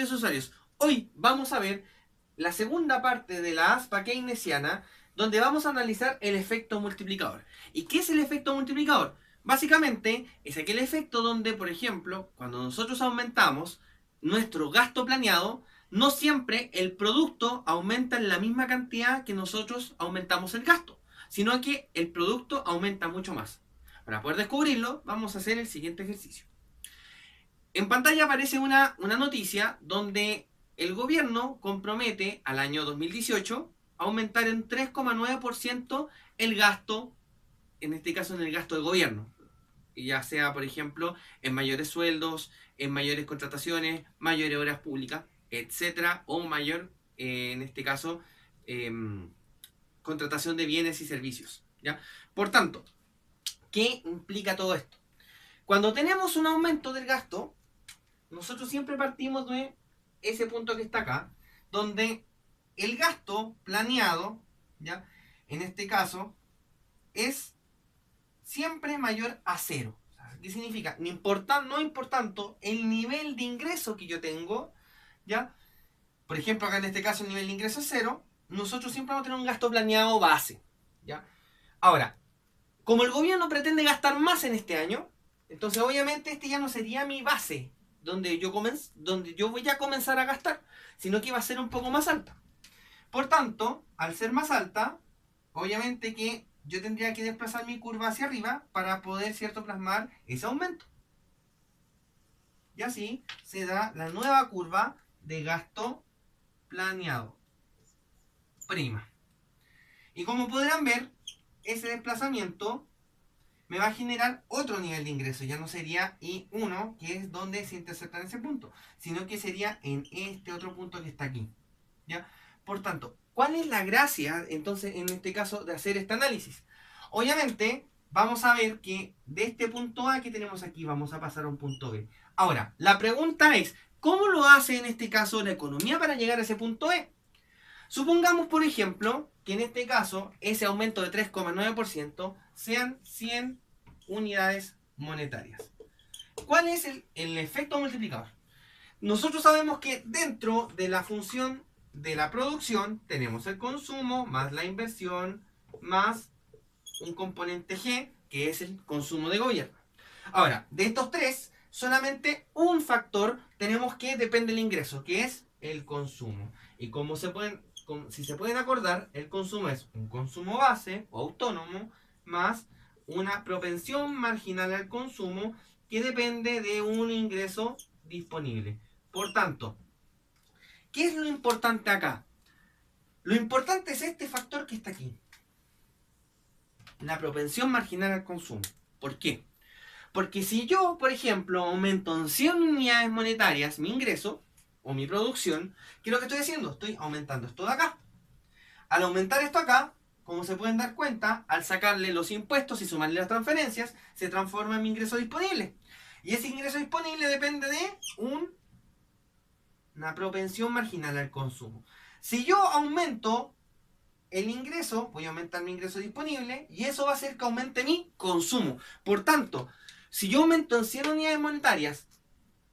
queridos usuarios, hoy vamos a ver la segunda parte de la ASPA keynesiana, donde vamos a analizar el efecto multiplicador. ¿Y qué es el efecto multiplicador? Básicamente es aquel efecto donde, por ejemplo, cuando nosotros aumentamos nuestro gasto planeado, no siempre el producto aumenta en la misma cantidad que nosotros aumentamos el gasto, sino que el producto aumenta mucho más. Para poder descubrirlo, vamos a hacer el siguiente ejercicio. En pantalla aparece una noticia donde el gobierno compromete al año 2018 aumentar en 3,9% el gasto, en este caso en el gasto de gobierno, ya sea por ejemplo en mayores sueldos, en mayores contrataciones, mayores horas públicas, etcétera, o mayor, en este caso, eh, contratación de bienes y servicios. ¿Ya? Por tanto, ¿qué implica todo esto? Cuando tenemos un aumento del gasto, nosotros siempre partimos de ese punto que está acá, donde el gasto planeado, ¿ya? En este caso, es siempre mayor a cero. ¿Qué significa? No importando el nivel de ingreso que yo tengo, ¿ya? Por ejemplo, acá en este caso el nivel de ingreso es cero, nosotros siempre vamos a tener un gasto planeado base, ¿ya? Ahora, como el gobierno pretende gastar más en este año, entonces obviamente este ya no sería mi base, donde yo voy a comenzar a gastar, sino que va a ser un poco más alta. Por tanto, al ser más alta, obviamente que yo tendría que desplazar mi curva hacia arriba para poder, ¿cierto?, plasmar ese aumento. Y así se da la nueva curva de gasto planeado. Prima. Y como podrán ver, ese desplazamiento me va a generar otro nivel de ingreso. Ya no sería I1, que es donde se intercepta en ese punto, sino que sería en este otro punto que está aquí. ¿Ya? Por tanto, ¿cuál es la gracia, entonces, en este caso, de hacer este análisis? Obviamente, vamos a ver que de este punto A que tenemos aquí, vamos a pasar a un punto B. Ahora, la pregunta es, ¿cómo lo hace en este caso la economía para llegar a ese punto E? Supongamos, por ejemplo, que en este caso ese aumento de 3,9% sean 100 unidades monetarias. ¿Cuál es el efecto multiplicador? Nosotros sabemos que dentro de la función de la producción tenemos el consumo más la inversión más un componente G, que es el consumo de gobierno. Ahora, de estos tres, solamente un factor tenemos que depende del ingreso, que es el consumo. Y como si se pueden acordar, el consumo es un consumo base o autónomo más una propensión marginal al consumo que depende de un ingreso disponible. Por tanto, ¿qué es lo importante acá? Lo importante es este factor que está aquí. La propensión marginal al consumo. ¿Por qué? Porque si yo, por ejemplo, aumento en 100 unidades monetarias mi ingreso o mi producción, ¿qué es lo que estoy haciendo? Estoy aumentando esto de acá. Al aumentar esto acá, como se pueden dar cuenta, al sacarle los impuestos y sumarle las transferencias, se transforma en mi ingreso disponible. Y ese ingreso disponible depende de una propensión marginal al consumo. Si yo aumento el ingreso, voy a aumentar mi ingreso disponible y eso va a hacer que aumente mi consumo. Por tanto, si yo aumento en 100 unidades monetarias,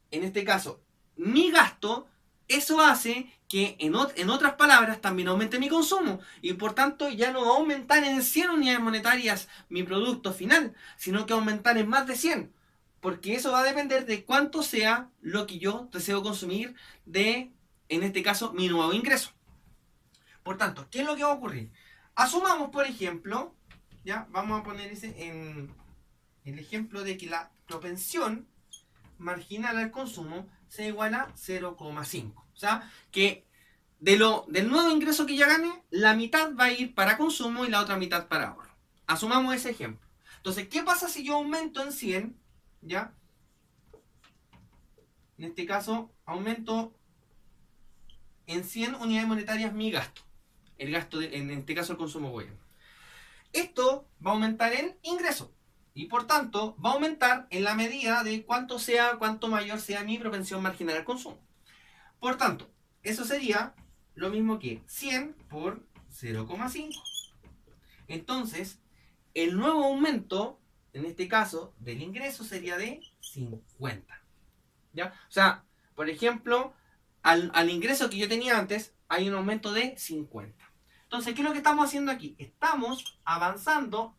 en este caso, mi gasto, eso hace que en otras palabras también aumente mi consumo y por tanto ya no va a aumentar en 100 unidades monetarias mi producto final, sino que va a aumentar en más de 100. Porque eso va a depender de cuánto sea lo que yo deseo consumir de, en este caso, mi nuevo ingreso. Por tanto, ¿qué es lo que va a ocurrir? Asumamos, por ejemplo, ya vamos a poner ese en el ejemplo de que la propensión marginal al consumo se iguala a 0,5. O sea, que del nuevo ingreso que ya gane, la mitad va a ir para consumo y la otra mitad para ahorro. Asumamos ese ejemplo. Entonces, ¿qué pasa si yo aumento en 100? ¿Ya? En este caso, aumento en 100 unidades monetarias mi gasto. El gasto, en este caso, el consumo gobierno. Esto va a aumentar en ingreso. Y por tanto, va a aumentar en la medida de cuánto mayor sea mi propensión marginal al consumo. Por tanto, eso sería lo mismo que 100 por 0,5. Entonces, el nuevo aumento, en este caso, del ingreso sería de 50. ¿Ya? O sea, por ejemplo, al ingreso que yo tenía antes, hay un aumento de 50. Entonces, ¿qué es lo que estamos haciendo aquí? Estamos avanzando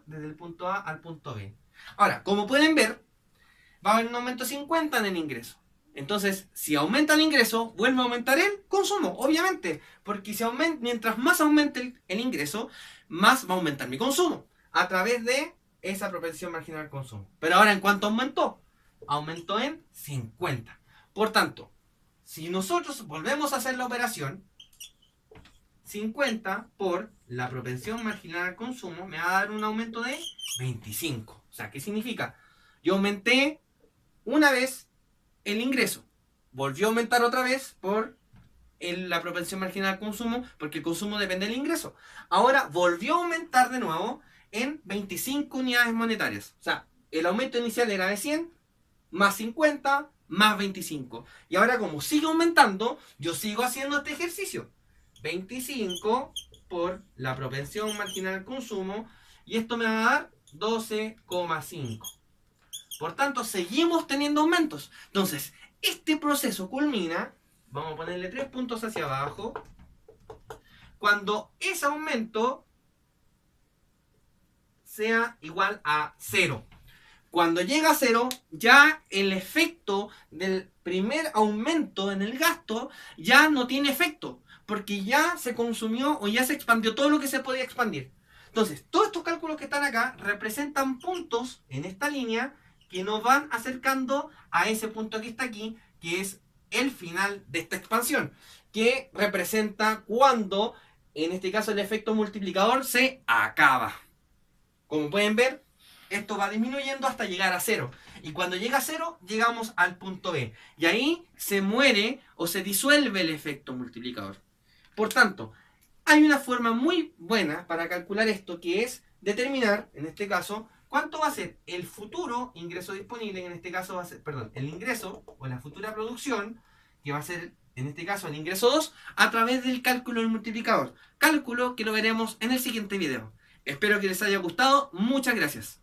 desde el punto A al punto B. Ahora, como pueden ver, va a haber un aumento de 50 en el ingreso. Entonces, si aumenta el ingreso, vuelve a aumentar el consumo, obviamente. Porque mientras más aumente el ingreso, más va a aumentar mi consumo. A través de esa propensión marginal al consumo. Pero ahora, ¿en cuánto aumentó? Aumentó en 50. Por tanto, si nosotros volvemos a hacer la operación, 50 por la propensión marginal al consumo me va a dar un aumento de 25. O sea, ¿qué significa? Yo aumenté una vez el ingreso, volvió a aumentar otra vez por la propensión marginal al consumo, porque el consumo depende del ingreso. Ahora volvió a aumentar de nuevo en 25 unidades monetarias. O sea, el aumento inicial era de 100, más 50, más 25. Y ahora como sigue aumentando, yo sigo haciendo este ejercicio. 25 por la propensión marginal al consumo, y esto me va a dar 12,5. Por tanto, seguimos teniendo aumentos. Entonces, este proceso culmina, vamos a ponerle 3 puntos hacia abajo, cuando ese aumento sea igual a 0. Cuando llega a 0, ya el efecto del primer aumento en el gasto ya no tiene efecto, porque ya se consumió o ya se expandió todo lo que se podía expandir. Entonces, todos estos cálculos que están acá representan puntos en esta línea que nos van acercando a ese punto que está aquí, que es el final de esta expansión, que representa cuando, en este caso, el efecto multiplicador se acaba. Como pueden ver, esto va disminuyendo hasta llegar a 0. Y cuando llega a 0, llegamos al punto B. Y ahí se muere o se disuelve el efecto multiplicador. Por tanto, hay una forma muy buena para calcular esto, que es determinar, en este caso, cuánto va a ser el futuro ingreso disponible, en este caso va a ser, perdón, el ingreso o la futura producción, que va a ser, en este caso, el ingreso 2, a través del cálculo del multiplicador. Cálculo que lo veremos en el siguiente video. Espero que les haya gustado. Muchas gracias.